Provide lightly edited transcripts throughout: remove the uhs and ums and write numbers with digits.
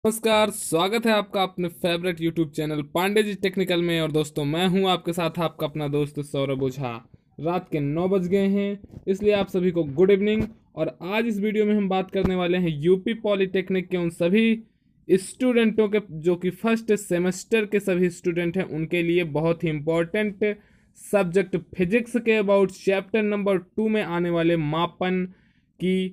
नमस्कार, स्वागत है आपका अपने favourite YouTube channel Pandey ji technical में। और दोस्तों, मैं हूं आपके साथ आपका अपना दोस्त सौरभ ओझा। रात के 9 बज गए हैं, इसलिए आप सभी को गुड इवनिंग। और आज इस वीडियो में हम बात करने वाले हैं यूपी पॉलिटेक्निक के उन सभी स्टूडेंटों के जो कि फर्स्ट सेमेस्टर के सभी स्टूडेंट हैं, उनके लिए बहुत ही इम्पोर्टेंट सब्जेक्ट फिजिक्स के अबाउट चैप्टर नंबर 2 में आने वाले मापन की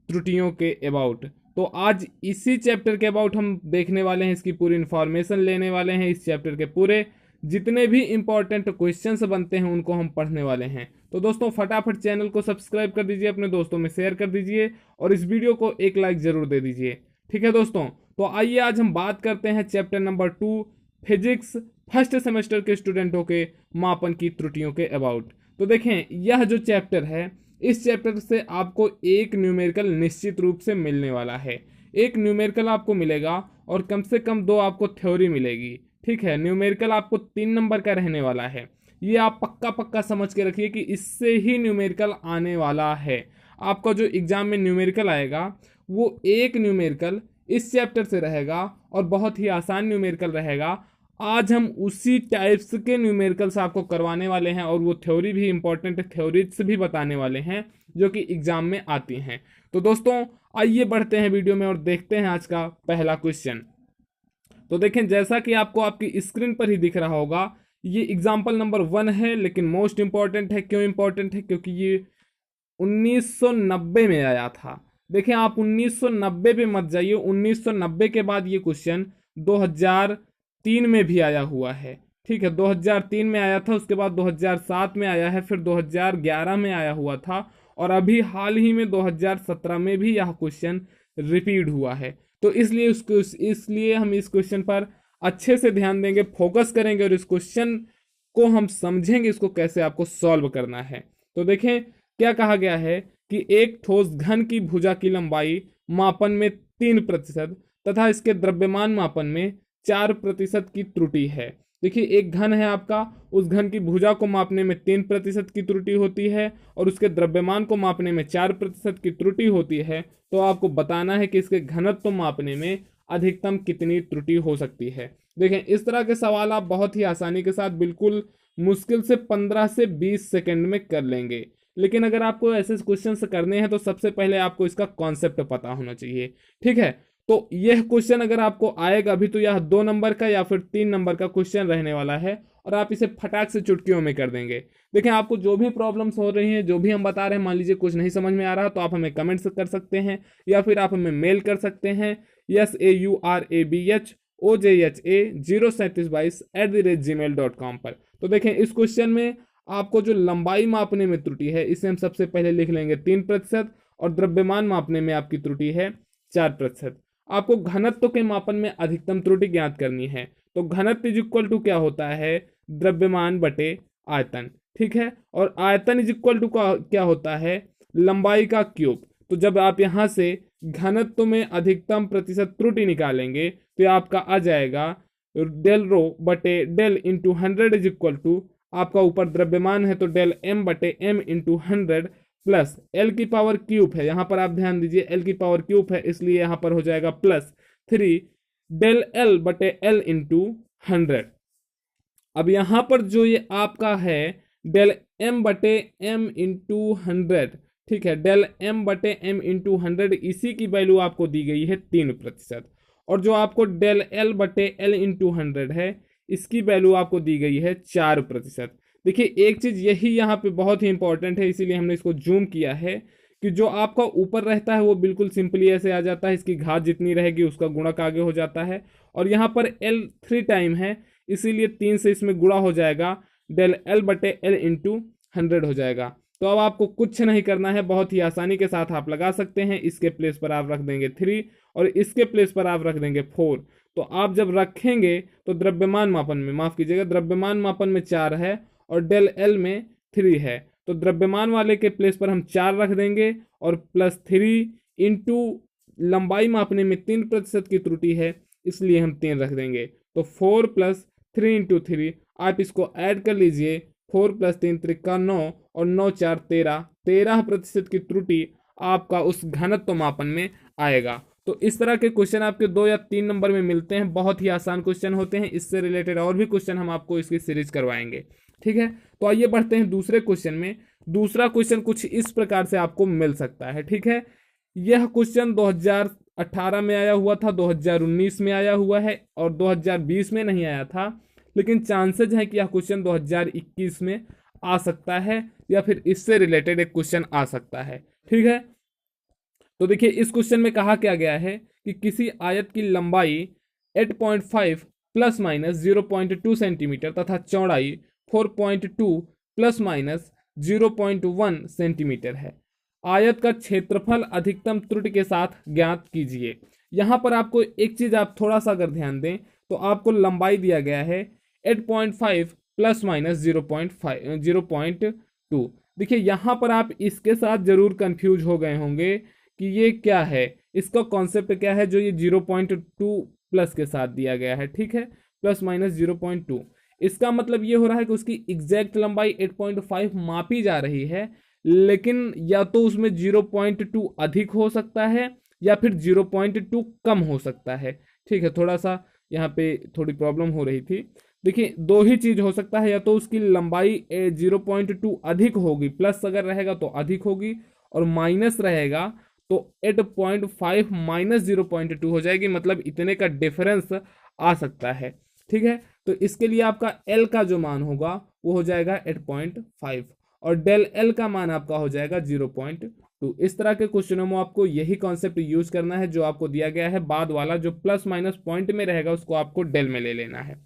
त्रुटियों के अबाउट। तो आज इसी चैप्टर के अबाउट हम देखने वाले हैं, इसकी पूरी इन्फॉर्मेशन लेने वाले हैं। इस चैप्टर के पूरे जितने भी इंपॉर्टेंट क्वेश्चंस बनते हैं उनको हम पढ़ने वाले हैं। तो दोस्तों, फटाफट चैनल को सब्सक्राइब कर दीजिए, अपने दोस्तों में शेयर कर दीजिए और इस वीडियो को एक लाइक जरूर दे दीजिए। ठीक है दोस्तों, तो आइए आज हम बात करते हैं chapter number 2 physics first semester के स्टूडेंटों के मापन की त्रुटियों के अबाउट। तो देखें, यह जो चैप्टर है, इस चैप्टर से आपको एक न्यूमेरिकल निश्चित रूप से मिलने वाला है। एक न्यूमेरिकल आपको मिलेगा और कम से कम 2 आपको थ्योरी मिलेगी। ठीक है, न्यूमेरिकल आपको 3 नंबर का रहने वाला है। ये आप पक्का पक्का समझ के रखिए कि इससे ही न्यूमेरिकल आने वाला है। आपका जो एग्जाम में न्यूमेरिकल आएगा वो एक न्यूमेरिकल इस चैप्टर से रहेगा और बहुत ही आसान न्यूमेरिकल रहेगा। आज हम उसी टाइप्स के न्यूमेरिकल्स आपको करवाने वाले हैं और वो थ्योरी भी इंपॉर्टेंट थ्योरीज भी बताने वाले हैं जो कि एग्जाम में आती हैं। तो दोस्तों, आइए बढ़ते हैं वीडियो में और देखते हैं आज का पहला क्वेश्चन। तो देखें, जैसा कि आपको आपकी स्क्रीन पर ही दिख रहा होगा, ये एग्जाम्पल नंबर 1 है, लेकिन मोस्ट इंपॉर्टेंट है। क्यों इंपॉर्टेंट है? क्योंकि ये 1990 में आया था। देखें, आप 1990 पे मत जाइए। 1990 के बाद ये क्वेश्चन 2003 में भी आया हुआ है। ठीक है, 2003 में आया था, उसके बाद 2007 में आया है, फिर 2011 में आया हुआ था और अभी हाल ही में 2017 में भी यह क्वेश्चन रिपीट हुआ है। तो इसलिए हम इस क्वेश्चन पर अच्छे से ध्यान देंगे, फोकस करेंगे और इस क्वेश्चन को हम समझेंगे, इसको कैसे आपको सॉल्व करना है। तो देखें, क्या कहा गया है कि एक ठोस घन की भुजा की लंबाई मापन में 3% तथा इसके द्रव्यमान मापन में 4% की त्रुटि है। देखिए, एक घन है आपका, उस घन की भुजा को मापने में 3% की त्रुटि होती है और उसके द्रव्यमान को मापने में 4% की त्रुटि होती है। तो आपको बताना है कि इसके घनत्व मापने में अधिकतम कितनी त्रुटि हो सकती है। देखें, इस तरह के सवाल आप बहुत ही आसानी के साथ बिल्कुल मुश्किल से 15 से 20 सेकंड में कर लेंगे। लेकिन अगर आपको ऐसे क्वेश्चंस करने हैं तो सबसे पहले आपको इसका कॉन्सेप्ट पता होना चाहिए। ठीक है, तो यह क्वेश्चन अगर आपको आएगा अभी, तो यह 2 नंबर का या फिर 3 नंबर का क्वेश्चन रहने वाला है और आप इसे फटाक से चुटकियों में कर देंगे। देखें, आपको जो भी प्रॉब्लम्स हो रही हैं, जो भी हम बता रहे हैं, मान लीजिए कुछ नहीं समझ में आ रहा, तो आप हमें कमेंट्स कर सकते हैं या फिर आप हमें मेल कर सकते हैं saurabha03722@gmail.com पर। तो देखें, इस क्वेश्चन में आपको जो लंबाई मापने में त्रुटि है, इसे हम सबसे पहले लिख लेंगे 3% और द्रव्यमान मापने में आपकी त्रुटि है 4%। आपको घनत्व के मापन में अधिकतम त्रुटि ज्ञात करनी है। तो घनत्व इज इक्वल टू क्या होता है? द्रव्यमान बटे आयतन। ठीक है, और आयतन इज इक्वल टू क्या होता है? लंबाई का क्यूब। तो जब आप यहां से घनत्व में अधिकतम प्रतिशत त्रुटि निकालेंगे तो ये आपका आ जाएगा डेल रो बटे del into 100 is equal to, आपका ऊपर द्रव्यमान है तो डेल एम बटे एम इंटू 100 प्लस एल की पावर क्यूब है। यहां पर आप ध्यान दीजिए, एल की पावर क्यूब है, इसलिए यहां पर हो जाएगा +3 डेल एल बटे एल इंटू 100। अब यहां पर जो ये आपका है डेल एम बटे एम इंटू 100, ठीक है, डेल एम बटे एम इंटू 100, इसी की वैल्यू आपको दी गई है 3%। और जो आपको डेल एल बटे एल इंटू 100 है, इसकी वैल्यू आपको दी गई है 4%। देखिए, एक चीज यही यहाँ पे बहुत ही इंपॉर्टेंट है, इसीलिए हमने इसको जूम किया है कि जो आपका ऊपर रहता है वो बिल्कुल सिंपली ऐसे आ जाता है, इसकी घात जितनी रहेगी उसका गुणक आगे हो जाता है। और यहाँ पर एल 3 टाइम है, इसीलिए 3 से इसमें गुणा हो जाएगा, डेल एल बटे एल इंटू 100 हो जाएगा। तो अब आपको कुछ नहीं करना है, बहुत ही आसानी के साथ आप लगा सकते हैं। इसके प्लेस पर आप रख देंगे 3 और इसके प्लेस पर आप रख देंगे 4। तो आप जब रखेंगे तो द्रव्यमान मापन में, माफ कीजिएगा, द्रव्यमान मापन में 4 है और डेल एल में 3 है। तो द्रव्यमान वाले के प्लेस पर हम 4 रख देंगे और +3 इंटू लंबाई मापने में 3% की त्रुटि है, इसलिए हम 3 रख देंगे। तो 4 + 3 इंटू 3, आप इसको ऐड कर लीजिए, 4 + 3 = 9 और 9 4 13 13% की त्रुटि आपका उस घनत्व मापन में आएगा। तो इस तरह के क्वेश्चन आपके 2 या 3 नंबर में मिलते हैं, बहुत ही आसान क्वेश्चन होते हैं। इससे रिलेटेड और भी क्वेश्चन हम आपको इसकी सीरीज करवाएंगे, ठीक है। तो आइए बढ़ते हैं दूसरे क्वेश्चन में। दूसरा क्वेश्चन कुछ इस प्रकार से आपको मिल सकता है, ठीक है। यह क्वेश्चन 2018 में आया हुआ था, 2019 में आया हुआ है और 2020 में नहीं आया था, लेकिन चांसेज है कि यह क्वेश्चन 2021 में आ सकता है या फिर इससे रिलेटेड एक क्वेश्चन आ सकता है, ठीक है। तो देखिए इस क्वेश्चन में कहा क्या गया है कि किसी आयत की लंबाई 8.5 प्लस माइनस 0.2 सेंटीमीटर तथा चौड़ाई 4.2 प्लस माइनस 0.1 सेंटीमीटर है। आयत का क्षेत्रफल अधिकतम त्रुटि के साथ ज्ञात कीजिए। यहाँ पर आपको एक चीज आप थोड़ा सा अगर ध्यान दें तो आपको लंबाई दिया गया है 8.5 प्लस माइनस 0.2। देखिए यहाँ पर आप इसके साथ जरूर कंफ्यूज हो गए होंगे कि ये क्या है, इसका कॉन्सेप्ट क्या है जो ये 0.2 प्लस के साथ दिया गया है, ठीक है, प्लस माइनस 0.2। इसका मतलब ये हो रहा है कि उसकी एग्जैक्ट लंबाई 8.5 मापी जा रही है, लेकिन या तो उसमें 0.2 अधिक हो सकता है या फिर 0.2 कम हो सकता है, ठीक है। थोड़ा सा यहाँ पे थोड़ी प्रॉब्लम हो रही थी। देखिए दो ही चीज हो सकता है, या तो उसकी लंबाई 0.2 अधिक होगी, प्लस अगर रहेगा तो अधिक होगी, और माइनस रहेगा तो 8.5 माइनस 0.2 हो जाएगी, मतलब इतने का डिफरेंस आ सकता है, ठीक है। तो इसके लिए आपका एल का जो मान होगा वो हो जाएगा 8.5 और डेल एल का मान आपका हो जाएगा 0.2। इस तरह के क्वेश्चनों में आपको यही कॉन्सेप्ट यूज करना है जो आपको दिया गया है, बाद वाला जो प्लस माइनस पॉइंट में रहेगा उसको आपको डेल में ले लेना है।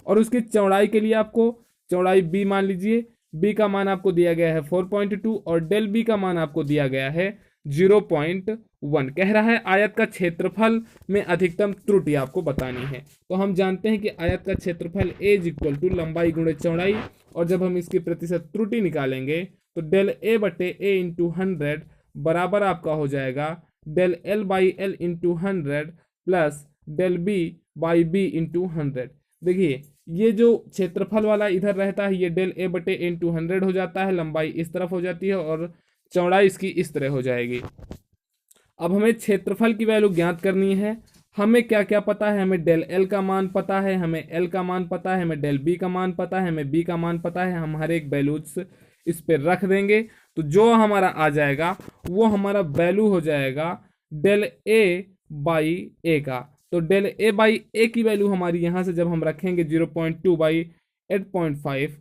और उसकी चौड़ाई के लिए आपको चौड़ाई बी मान लीजिए, बी का मान आपको दिया गया है 4.2 और डेल बी का मान आपको दिया गया है 0.1। कह रहा है आयत का क्षेत्रफल में अधिकतम त्रुटि आपको बतानी है। तो हम जानते हैं कि आयत का क्षेत्रफल ए इज इक्वल टू लंबाई गुणे चौड़ाई, और जब हम इसकी प्रतिशत त्रुटि निकालेंगे तो डेल ए बटे ए इंटू 100 बराबर आपका हो जाएगा del L by L into 100 plus del B by B into 100। देखिए ये जो क्षेत्रफल वाला इधर रहता है ये डेल ए बटे ए इंटू 100 हो जाता है, लंबाई इस तरफ हो जाती है और चौड़ाई इसकी इस तरह हो जाएगी। अब हमें क्षेत्रफल की वैल्यू ज्ञात करनी है। हमें क्या क्या पता है, हमें डेल एल का मान पता है, हमें एल का मान पता है, हमें डेल बी का मान पता है, हमें बी का मान पता है। हम हर एक वैल्यूज इस पे रख देंगे तो जो हमारा आ जाएगा वो हमारा वैल्यू हो जाएगा डेल ए बाई ए का। तो डेल ए बाई ए की वैल्यू हमारी यहाँ से जब हम रखेंगे 0.2 बाई 8.5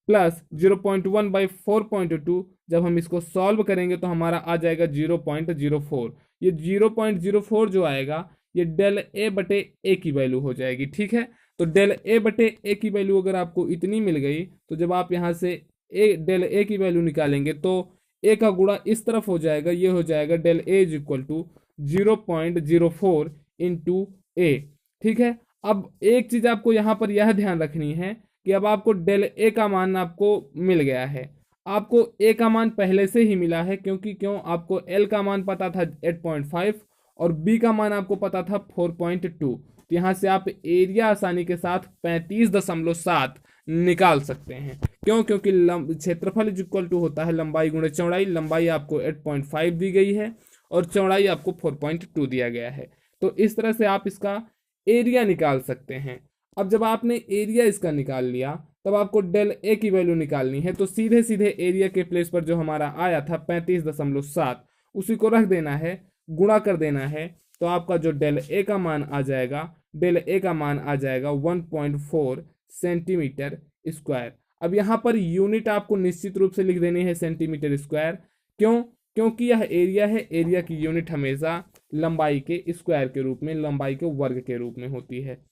प्लस 0.1 बाई 4.2, जब हम इसको सॉल्व करेंगे तो हमारा आ जाएगा 0.04। ये 0.04 जो आएगा ये डेल ए बटे ए की वैल्यू हो जाएगी, ठीक है। तो डेल ए बटे ए की वैल्यू अगर आपको इतनी मिल गई तो जब आप यहाँ से डेल ए की वैल्यू निकालेंगे तो ए का गुणा इस तरफ हो जाएगा, ये हो जाएगा del A is equal to 0.04 into A, ठीक है। अब एक चीज आपको यहाँ पर यह ध्यान रखनी है कि अब आपको डेल ए का मान आपको मिल गया है। आपको ए का मान पहले से ही मिला है क्यों आपको एल का मान पता था 8.5 और बी का मान आपको पता था 4.2। तो यहाँ से आप एरिया आसानी के साथ 35.7 निकाल सकते हैं। क्योंकि क्षेत्रफल इज इक्वल टू होता है लंबाई गुणे चौड़ाई। लंबाई आपको 8.5 दी गई है और चौड़ाई आपको 4.2 दिया गया है। तो इस तरह से आप इसका एरिया निकाल सकते हैं। अब जब आपने एरिया इसका निकाल लिया तब आपको डेल ए की वैल्यू निकालनी है। तो सीधे सीधे एरिया के प्लेस पर जो हमारा आया था 35.7 उसी को रख देना है, गुणा कर देना है। तो आपका जो डेल ए का मान आ जाएगा, डेल ए का मान आ जाएगा 1.4 सेंटीमीटर स्क्वायर। अब यहाँ पर यूनिट आपको निश्चित रूप से लिख देनी है सेंटीमीटर स्क्वायर। क्योंकि यह एरिया है, एरिया की यूनिट हमेशा लंबाई के स्क्वायर के रूप में, लंबाई के वर्ग के रूप में होती है।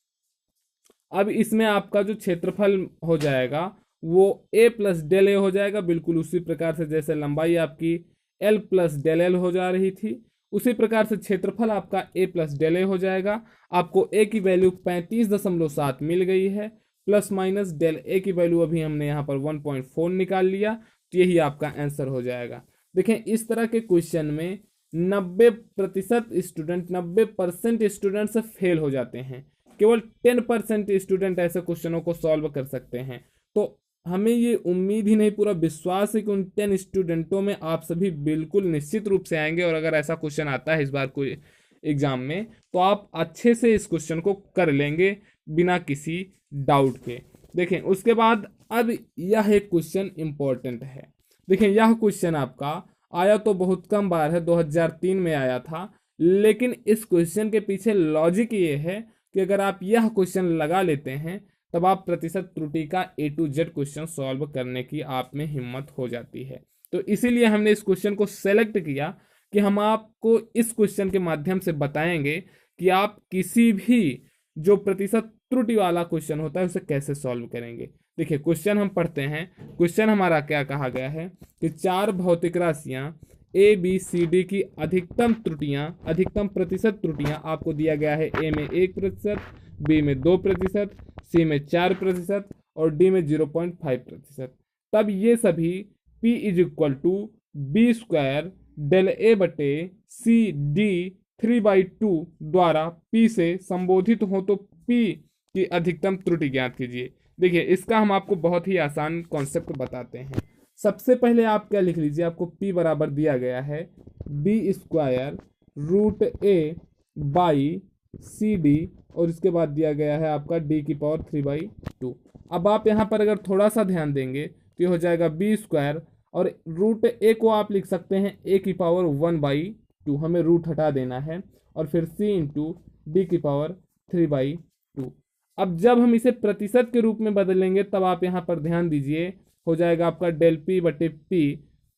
अब इसमें आपका जो क्षेत्रफल हो जाएगा वो ए प्लस डेल ए हो जाएगा, बिल्कुल उसी प्रकार से जैसे लंबाई आपकी एल प्लस डेल एल हो जा रही थी, उसी प्रकार से क्षेत्रफल आपका ए प्लस डेल ए हो जाएगा। आपको ए की वैल्यू 35.7 मिल गई है, प्लस माइनस डेल ए की वैल्यू अभी हमने यहाँ पर 1.4 निकाल लिया, तो यही आपका आंसर हो जाएगा। देखें इस तरह के क्वेश्चन में 90% स्टूडेंट, 90% स्टूडेंट्स फेल हो जाते हैं। केवल 10% स्टूडेंट ऐसे क्वेश्चनों को सॉल्व कर सकते हैं। तो हमें ये उम्मीद ही नहीं, पूरा विश्वास है कि उन 10 स्टूडेंटों में आप सभी बिल्कुल निश्चित रूप से आएंगे। और अगर ऐसा क्वेश्चन आता है इस बार कोई एग्जाम में, तो आप अच्छे से इस क्वेश्चन को कर लेंगे बिना किसी डाउट के। देखें उसके बाद अब यह एक क्वेश्चन इंपॉर्टेंट है। देखें यह क्वेश्चन आपका आया तो बहुत कम बार है, 2003 में आया था, लेकिन इस क्वेश्चन के पीछे लॉजिक ये है कि अगर आप यह क्वेश्चन लगा लेते हैं तब आप प्रतिशत त्रुटि का A to Z question solve करने की आप में हिम्मत हो जाती है। तो इसीलिए हमने इस क्वेश्चन को सेलेक्ट किया कि हम आपको इस क्वेश्चन के माध्यम से बताएंगे कि आप किसी भी जो प्रतिशत त्रुटि वाला क्वेश्चन होता है उसे कैसे सॉल्व करेंगे। देखिए क्वेश्चन हम पढ़ते हैं। क्वेश्चन हमारा क्या कहा गया है कि 4 भौतिक राशियां ए बी सी डी की अधिकतम प्रतिशत त्रुटियां आपको दिया गया है। ए में 1%, बी में 2%, सी में 4% और डी में 0.5%। तब ये सभी P is equal to B square del A बटे सी डी 3/2 द्वारा P से संबोधित हो तो P की अधिकतम त्रुटि ज्ञात कीजिए। देखिए इसका हम आपको बहुत ही आसान कॉन्सेप्ट बताते हैं। सबसे पहले आप क्या लिख लीजिए, आपको P बराबर दिया गया है B square root A by C D और इसके बाद दिया गया है आपका डी की पावर 3/2। अब आप यहाँ पर अगर थोड़ा सा ध्यान देंगे तो ये हो जाएगा बी स्क्वायर और रूट ए को आप लिख सकते हैं ए की पावर 1/2, हमें रूट हटा देना है, और फिर सी इंटू डी की पावर 3/2। अब जब हम इसे प्रतिशत के रूप में बदलेंगे तब आप यहाँ पर ध्यान दीजिए, हो जाएगा आपका डेल पी बटे पी।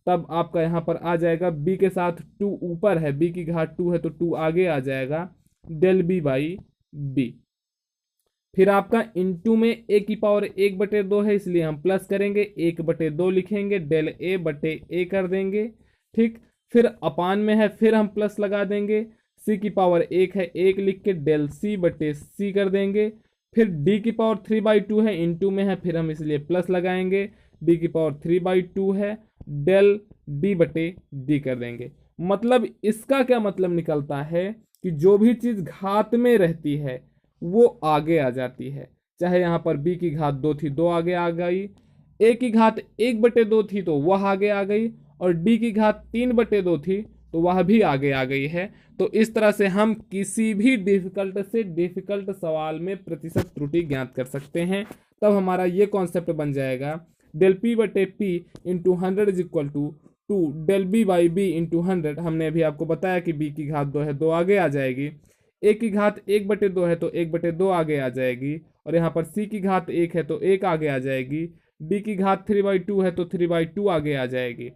तब आपका यहाँ पर आ जाएगा बी के साथ 2 ऊपर है, बी की घात 2 है तो 2 आगे आ जाएगा, डेल बी बाई बी। फिर आपका इंटू में ए की पावर 1/2 है इसलिए हम प्लस करेंगे, 1/2 लिखेंगे, डेल ए बटे ए कर देंगे। ठीक, फिर अपान में है फिर हम प्लस लगा देंगे, सी की पावर 1 है 1 लिख के डेल सी बटे सी कर देंगे। फिर डी की पावर 3/2 है, इंटू में है फिर हम इसलिए प्लस लगाएंगे, डी की पावर 3/2 है, डेल डी बटे डी कर देंगे। मतलब इसका क्या मतलब निकलता है कि जो भी चीज घात में रहती है वो आगे आ जाती है। चाहे यहाँ पर b की घात 2 थी 2 आगे आ गई, a की घात 1/2 थी तो वह आगे आ गई, और d की घात 3/2 थी तो वह भी आगे आ गई है। तो इस तरह से हम किसी भी डिफिकल्ट से डिफिकल्ट सवाल में प्रतिशत त्रुटि ज्ञात कर सकते हैं। तब हमारा ये कॉन्सेप्ट बन जाएगा डेल पी बटे P into 100 is equal to 2 del B by B into 100। हमने अभी आपको बताया कि b की घात 2 है 2 आगे आ जाएगी, a की घात 1/2 है तो 1/2 आगे आ जाएगी, और यहाँ पर c की घात 1 है तो 1 आगे आ जाएगी, d की घात 3/2 है तो 3/2 आगे आ जाएगी।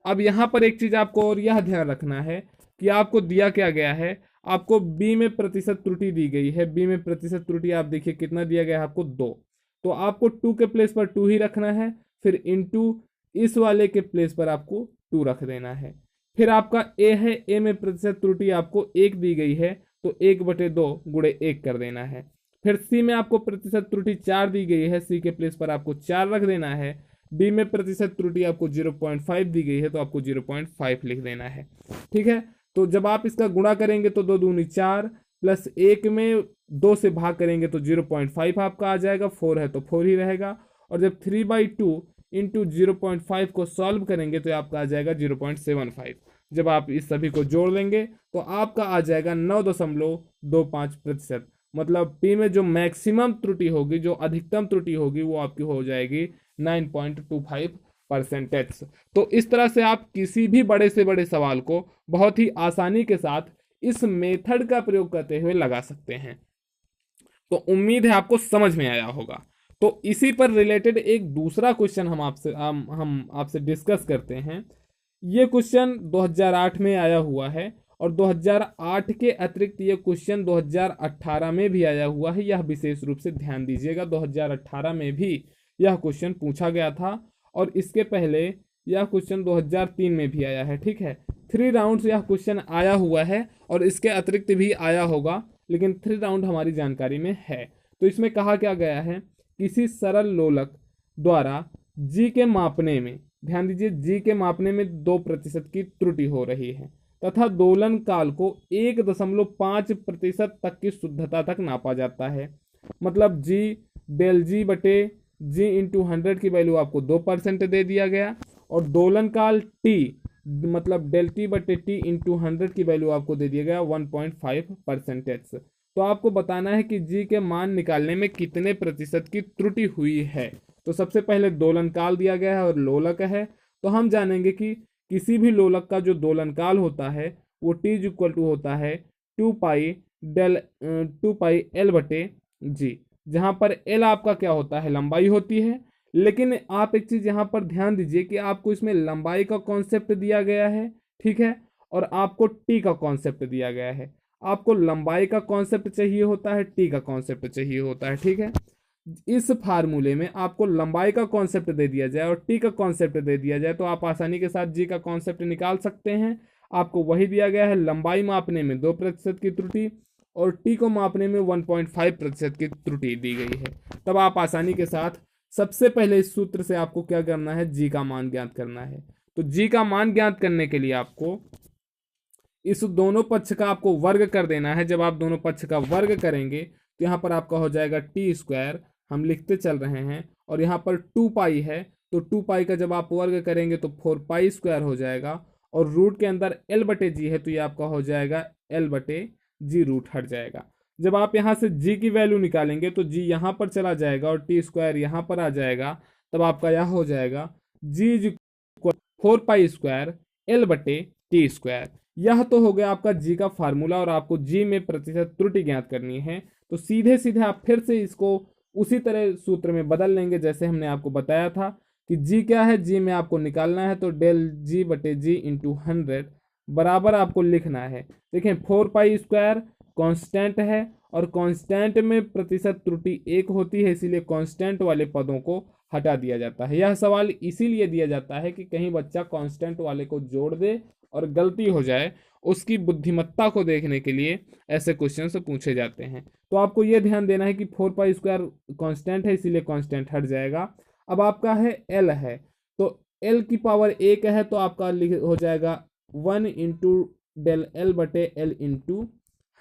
अब यहाँ पर एक चीज आपको और यह ध्यान रखना है कि आपको दिया क्या गया है, आपको b में प्रतिशत त्रुटि दी गई है। b में प्रतिशत त्रुटि आप देखिए कितना दिया गया है आपको 2, तो आपको 2 के प्लेस पर 2 ही रखना है, फिर इंटू इस वाले के प्लेस पर आपको 2 रख देना है। फिर आपका a है, a में प्रतिशत त्रुटि आपको 1 दी गई है तो 1/2 गुणे 1 कर देना है। फिर c में आपको प्रतिशत त्रुटि 4 दी गई है, c के प्लेस पर आपको 4 रख देना है। d में प्रतिशत त्रुटि आपको 0.5 दी गई है तो आपको 0.5 लिख देना है। ठीक है, तो जब आप इसका गुणा करेंगे तो 2 दूनी 4 प्लस 1 में 2 से भाग करेंगे तो 0.5 आपका आ जाएगा, 4 है तो 4 ही रहेगा, और जब 3/2 इंटू 0.5 को सॉल्व करेंगे तो आपका आ जाएगा 0.75। जब आप इस सभी को जोड़ लेंगे तो आपका आ जाएगा 9.25%। मतलब पी में जो मैक्सिमम त्रुटि होगी, जो अधिकतम त्रुटि होगी, वो आपकी हो जाएगी 9.25%। तो इस तरह से आप किसी भी बड़े से बड़े सवाल को बहुत ही आसानी के साथ इस मेथड का प्रयोग करते हुए लगा सकते हैं। तो उम्मीद है आपको समझ में आया होगा। तो इसी पर रिलेटेड एक दूसरा क्वेश्चन हम आपसे डिस्कस करते हैं। ये क्वेश्चन 2008 में आया हुआ है, और 2008 के अतिरिक्त ये क्वेश्चन 2018 में भी आया हुआ है। यह विशेष रूप से ध्यान दीजिएगा, 2018 में भी यह क्वेश्चन पूछा गया था, और इसके पहले यह क्वेश्चन 2003 में भी आया है। ठीक है, 3 राउंड यह क्वेश्चन आया हुआ है, और इसके अतिरिक्त भी आया होगा, लेकिन 3 राउंड हमारी जानकारी में है। तो इसमें कहा क्या गया है, किसी सरल लोलक द्वारा जी के मापने में, ध्यान दीजिए, जी के मापने में 2% की त्रुटि हो रही है तथा दोलन काल को 1.5% तक की शुद्धता तक नापा जाता है। मतलब जी डेल जी बटे जी इंटू 100 की वैल्यू आपको 2% दे दिया गया, और दोलन काल टी मतलब डेल टी बटे टी इंटू 100 की वैल्यू आपको दे दिया गया 1.5%। तो आपको बताना है कि जी के मान निकालने में कितने प्रतिशत की त्रुटि हुई है। तो सबसे पहले दोलनकाल दिया गया है और लोलक है। तो हम जानेंगे कि किसी भी लोलक का जो दोलनकाल होता है वो टी इक्वल टू होता है 2 पाई एल बटे जी, जहां पर एल आपका क्या होता है, लंबाई होती है। लेकिन आप एक चीज यहाँ पर ध्यान दीजिए कि आपको इसमें लंबाई का कॉन्सेप्ट दिया गया है, ठीक है, और आपको टी का कॉन्सेप्ट दिया गया है। आपको लंबाई का कॉन्सेप्ट चाहिए होता है, टी का कॉन्सेप्ट चाहिए होता है, ठीक है। इस फार्मूले में आपको लंबाई का कॉन्सेप्ट दे दिया जाए और टी का कॉन्सेप्ट दे दिया जाए तो आप आसानी के साथ जी का कॉन्सेप्ट निकाल सकते हैं। आपको वही दिया गया है, लंबाई मापने में 2% की त्रुटि और टी को मापने में 1.5% की त्रुटि दी गई है। तब आप आसानी के साथ सबसे पहले इस सूत्र से आपको क्या करना है, जी का मान ज्ञात करना है। तो जी का मान ज्ञात करने के लिए आपको इस दोनों पक्ष का आपको वर्ग कर देना है। जब आप दोनों पक्ष का वर्ग करेंगे तो यहाँ पर आपका हो जाएगा टी स्क्वायर, हम लिखते चल रहे हैं, और यहाँ पर 2 पाई है तो 2 पाई का जब आप वर्ग करेंगे तो 4 पाई स्क्वायर हो जाएगा, और रूट के अंदर एल बटे जी है तो ये आपका हो जाएगा एल बटे जी, रूट हट जाएगा। जब आप यहाँ से जी की वैल्यू निकालेंगे तो जी यहाँ पर चला जाएगा और टी स्क्वायर यहाँ पर आ जाएगा। तब आपका यह हो जाएगा जी 4 पाई स्क्वायर एल बटे टी स्क्वायर। यह तो हो गया आपका जी का फार्मूला, और आपको जी में प्रतिशत त्रुटि ज्ञात करनी है। तो सीधे सीधे आप फिर से इसको उसी तरह सूत्र में बदल लेंगे जैसे हमने आपको बताया था कि जी क्या है, जी में आपको निकालना है तो डेल जी बटे जी इंटू 100 बराबर आपको लिखना है। देखें 4 पाई स्क्वायर कांस्टेंट है और कांस्टेंट में प्रतिशत त्रुटि 1 होती है, इसीलिए कांस्टेंट वाले पदों को हटा दिया जाता है। यह सवाल इसीलिए दिया जाता है कि कहीं बच्चा कांस्टेंट वाले को जोड़ दे और गलती हो जाए, उसकी बुद्धिमत्ता को देखने के लिए ऐसे क्वेश्चन से पूछे जाते हैं। तो आपको यह ध्यान देना है कि 4 पाई स्क्वायर कांस्टेंट है, इसीलिए कांस्टेंट हट जाएगा। अब आपका है एल है, तो एल की पावर 1 है तो आपका हो जाएगा 1 इंटू डेल एल बटे एल इंटू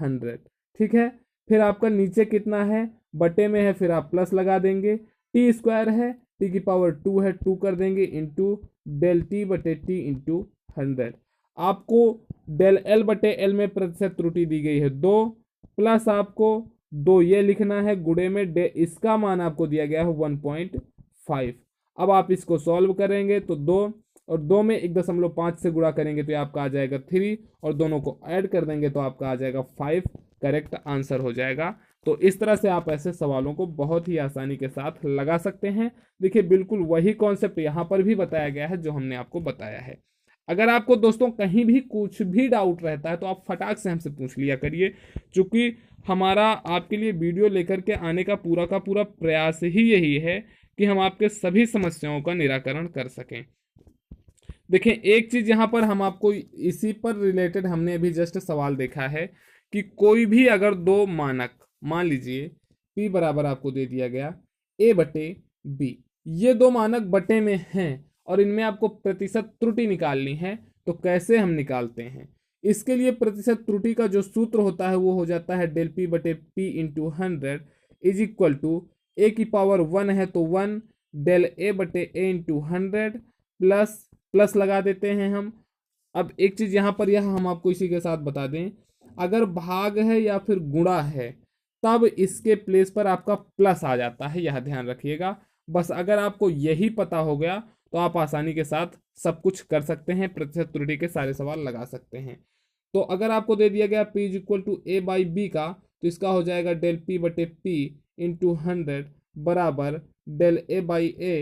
100, ठीक है। फिर आपका नीचे कितना है, बटे में है, फिर आप प्लस लगा देंगे। टी स्क्वायर है, टी की पावर 2 है, 2 कर देंगे इंटू डेल टी बटे टी इंटू 100। आपको डेल एल बटे एल में प्रतिशत त्रुटि दी गई है 2, प्लस आपको 2 ये लिखना है, गुणे में इसका मान आपको दिया गया है 1.5। अब आप इसको सॉल्व करेंगे तो 2 और 2 में 1.5 से गुणा करेंगे तो आपका आ जाएगा 3, और दोनों को ऐड कर देंगे तो आपका आ जाएगा 5। करेक्ट आंसर हो जाएगा। तो इस तरह से आप ऐसे सवालों को बहुत ही आसानी के साथ लगा सकते हैं। देखिए बिल्कुल वही कॉन्सेप्ट यहाँ पर भी बताया गया है जो हमने आपको बताया है। अगर आपको दोस्तों कहीं भी कुछ भी डाउट रहता है तो आप फटाक से हमसे पूछ लिया करिए, क्योंकि हमारा आपके लिए वीडियो लेकर के आने का पूरा प्रयास ही यही है कि हम आपके सभी समस्याओं का निराकरण कर सकें। देखें एक चीज यहाँ पर हम आपको इसी पर रिलेटेड हमने अभी जस्ट सवाल देखा है कि कोई भी अगर दो मानक, मान लीजिए P बराबर आपको दे दिया गया A बटे B, ये दो मानक बटे में हैं और इनमें आपको प्रतिशत त्रुटि निकालनी है, तो कैसे हम निकालते हैं? इसके लिए प्रतिशत त्रुटि का जो सूत्र होता है वो हो जाता है डेल P बटे P into 100 is equal to A की पावर 1 है तो 1 डेल A बटे A इंटू 100 प्लस लगा देते हैं हम। अब एक चीज यहाँ पर यह हम आपको इसी के साथ बता दें, अगर भाग है या फिर गुणा है तब इसके प्लेस पर आपका प्लस आ जाता है, यह ध्यान रखिएगा। बस अगर आपको यही पता हो गया तो आप आसानी के साथ सब कुछ कर सकते हैं, प्रतिशत त्रुटि के सारे सवाल लगा सकते हैं। तो अगर आपको दे दिया गया P is equal to A by B का, तो इसका हो जाएगा डेल P बटे P इंटू 100 बराबर del A by A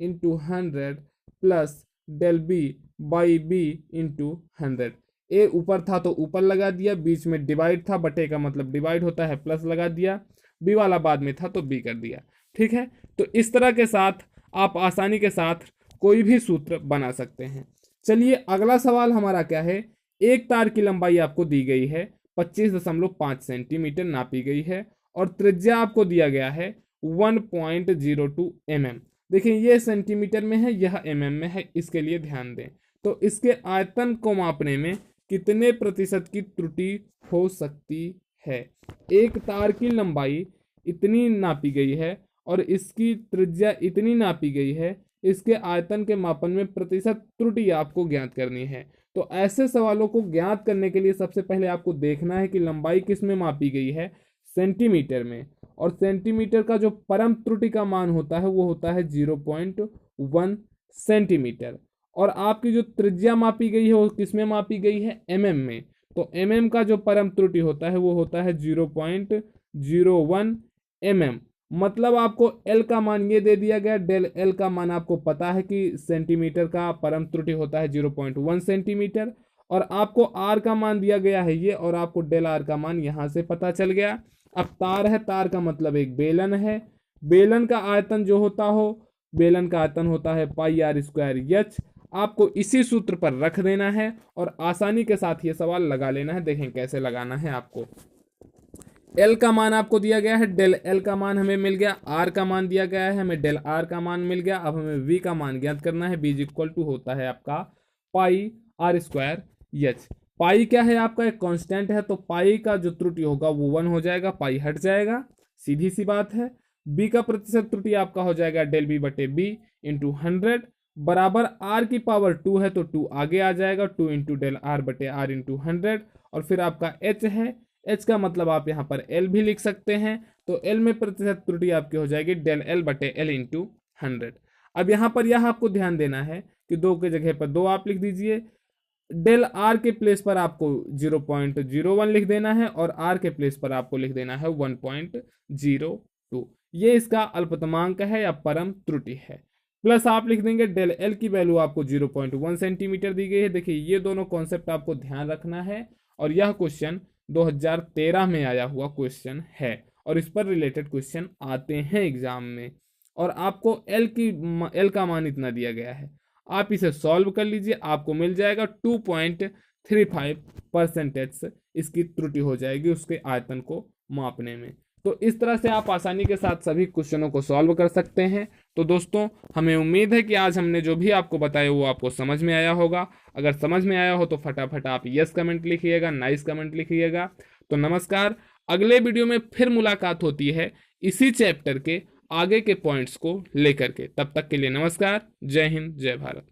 into 100 plus del B by B into 100। A ऊपर था तो ऊपर लगा दिया, बीच में डिवाइड था, बटे का मतलब डिवाइड होता है, प्लस लगा दिया, बी वाला बाद में था तो बी कर दिया, ठीक है। तो इस तरह के साथ आप आसानी के साथ कोई भी सूत्र बना सकते हैं। चलिए अगला सवाल हमारा क्या है, एक तार की लंबाई आपको दी गई है 25.5 सेंटीमीटर नापी गई है और त्रिज्या आपको दिया गया है 1.02 mm। देखिए ये सेंटीमीटर में है, यह mm में है, इसके लिए ध्यान दें। तो इसके आयतन को मापने में कितने प्रतिशत की त्रुटि हो सकती है? एक तार की लंबाई इतनी नापी गई है और इसकी त्रिज्या इतनी नापी गई है, इसके आयतन के मापन में प्रतिशत त्रुटि आपको ज्ञात करनी है। तो ऐसे सवालों को ज्ञात करने के लिए सबसे पहले आपको देखना है कि लंबाई किस में मापी गई है, सेंटीमीटर में। और सेंटीमीटर का जो परम त्रुटि का मान होता है वो होता है 0.1 सेंटीमीटर। और आपकी जो त्रिज्या मापी गई है वो किस में मापी गई है, एमएम में। तो एमएम का जो परम त्रुटि होता है वो होता है 0.01 एमएम। मतलब आपको एल का मान ये दे दिया गया, डेल एल का मान आपको पता है कि सेंटीमीटर का परम त्रुटि होता है 0.1 सेंटीमीटर, और आपको आर का मान दिया गया है ये, और आपको डेल आर का मान यहां से पता चल गया। अब तार है, तार का मतलब एक बेलन है। बेलन का आयतन जो होता हो, बेलन का आयतन होता है पाई आर स्क्वायर एच। आपको इसी सूत्र पर रख देना है और आसानी के साथ ये सवाल लगा लेना है। देखें कैसे लगाना है। आपको एल का मान आपको दिया गया है, डेल एल का मान हमें मिल गया, आर का मान दिया गया है, हमें डेल आर का मान मिल गया। अब हमें वी का मान ज्ञात करना है। बी इक्वल टू होता है आपका पाई आर स्क्वायर एच। पाई क्या है, आपका एक कांस्टेंट है, तो पाई का जो त्रुटि होगा वो 1 हो जाएगा, पाई हट जाएगा, सीधी सी बात है। बी का प्रतिशत त्रुटि आपका हो जाएगा डेल बी बटे बी इंटू 100 बराबर आर की पावर 2 है तो 2 आगे आ जाएगा, 2 इंटू डेल आर बटे आर इंटू 100। और फिर आपका एच है, एच का मतलब आप यहाँ पर एल भी लिख सकते हैं। तो एल में प्रतिशत त्रुटि आपकी हो जाएगी डेल एल बटे एल इंटू 100। अब यहाँ पर यह आपको ध्यान देना है कि 2 के जगह पर 2 आप लिख दीजिए। डेल आर के प्लेस पर आपको 0.01 लिख देना है और आर के प्लेस पर आपको लिख देना है 1.02। ये इसका अल्पतमांक है या परम त्रुटि है। प्लस आप लिख देंगे डेल एल की वैल्यू आपको 0.1 सेंटीमीटर दी गई है। देखिए ये दोनों कॉन्सेप्ट आपको ध्यान रखना है, और यह क्वेश्चन 2013 में आया हुआ क्वेश्चन है, और इस पर रिलेटेड क्वेश्चन आते हैं एग्जाम में। और आपको एल का मान इतना दिया गया है, आप इसे सॉल्व कर लीजिए, आपको मिल जाएगा 2.35% इसकी त्रुटि हो जाएगी उसके आयतन को मापने में। तो इस तरह से आप आसानी के साथ सभी क्वेश्चनों को सॉल्व कर सकते हैं। तो दोस्तों, हमें उम्मीद है कि आज हमने जो भी आपको बताया वो आपको समझ में आया होगा। अगर समझ में आया हो तो फटाफट आप यस कमेंट लिखिएगा, नाइस कमेंट लिखिएगा। तो नमस्कार, अगले वीडियो में फिर मुलाकात होती है इसी चैप्टर के आगे के पॉइंट्स को लेकर के। तब तक के लिए नमस्कार, जय हिंद, जय भारत।